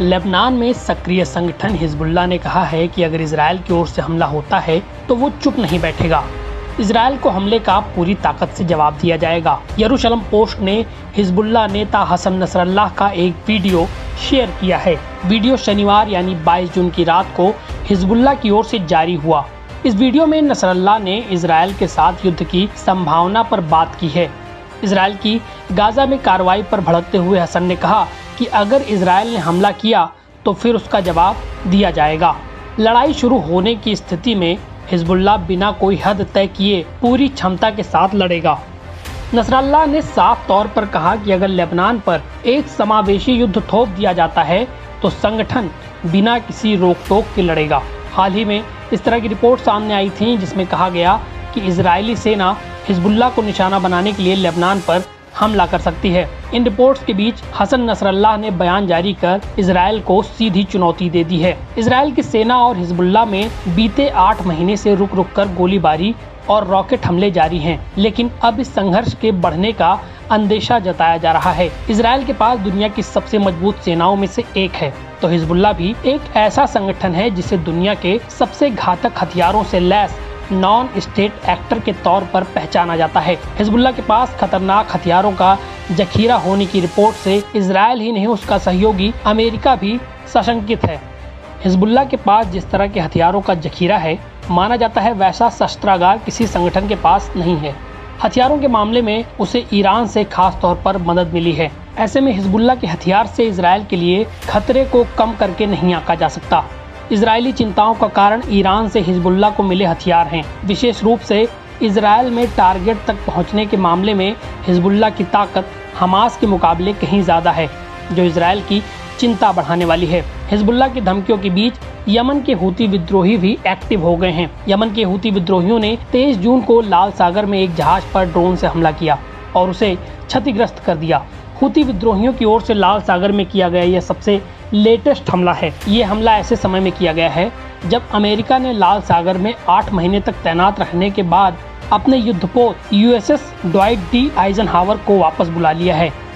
Lebanon में सक्रिय संगठन हिजबुल्लाह ने कहा है कि अगर इजराइल की ओर से हमला होता है तो वो चुप नहीं बैठेगा। इजराइल को हमले का पूरी ताकत से जवाब दिया जाएगा। यरूशलेम पोस्ट ने हिजबुल्लाह नेता हसन नसरल्लाह का एक वीडियो शेयर किया है। वीडियो शनिवार यानी 22 जून की रात को हिजबुल्लाह की ओर से जारी हुआ। इस वीडियो में नसरल्लाह ने इजराइल के साथ युद्ध की संभावना पर बात की है। इजराइल की गाजा में कार्रवाई पर भड़कते हुए हसन ने कहा कि अगर इजराइल ने हमला किया तो फिर उसका जवाब दिया जाएगा। लड़ाई शुरू होने की स्थिति में हिजबुल्लाह बिना कोई हद तय किए पूरी क्षमता के साथ लड़ेगा। नसरल्लाह ने साफ तौर पर कहा कि अगर लेबनान पर एक समावेशी युद्ध थोप दिया जाता है तो संगठन बिना किसी रोक टोक के लड़ेगा। हाल ही में इस तरह की रिपोर्ट सामने आई थी जिसमें कहा गया कि इजरायली सेना हिजबुल्लाह को निशाना बनाने के लिए लेबनान पर हमला कर सकती है। इन रिपोर्ट्स के बीच हसन नसरल्लाह ने बयान जारी कर इजराइल को सीधी चुनौती दे दी है। इजराइल की सेना और हिजबुल्लाह में बीते 8 महीने से रुक रुक कर गोलीबारी और रॉकेट हमले जारी हैं, लेकिन अब इस संघर्ष के बढ़ने का अंदेशा जताया जा रहा है। इजराइल के पास दुनिया की सबसे मजबूत सेनाओं में से एक है, तो हिजबुल्लाह भी एक ऐसा संगठन है जिसे दुनिया के सबसे घातक हथियारों से लैस नॉन स्टेट एक्टर के तौर पर पहचाना जाता है। हिजबुल्लाह के पास खतरनाक हथियारों का जखीरा होने की रिपोर्ट से इजराइल ही नहीं उसका सहयोगी अमेरिका भी सशंकित है। हिजबुल्लाह के पास जिस तरह के हथियारों का जखीरा है, माना जाता है वैसा शस्त्रागार किसी संगठन के पास नहीं है। हथियारों के मामले में उसे ईरान से खास तौर पर मदद मिली है। ऐसे में हिजबुल्लाह के हथियार से इजराइल के लिए खतरे को कम करके नहीं आंका जा सकता। इजरायली चिंताओं का कारण ईरान से हिजबुल्लाह को मिले हथियार हैं। विशेष रूप से इजराइल में टारगेट तक पहुंचने के मामले में हिजबुल्लाह की ताकत हमास के मुकाबले कहीं ज़्यादा है, जो इजराइल की चिंता बढ़ाने वाली है। हिजबुल्लाह की धमकियों के बीच यमन के हूती विद्रोही भी एक्टिव हो गए हैं। यमन के हूती विद्रोहियों ने 23 जून को लाल सागर में एक जहाज पर ड्रोन से हमला किया और उसे क्षतिग्रस्त कर दिया। हूती विद्रोहियों की ओर से लाल सागर में किया गया यह सबसे लेटेस्ट हमला है। ये हमला ऐसे समय में किया गया है जब अमेरिका ने लाल सागर में 8 महीने तक तैनात रहने के बाद अपने युद्धपोत USS ड्वाइट डी आइजनहावर को वापस बुला लिया है।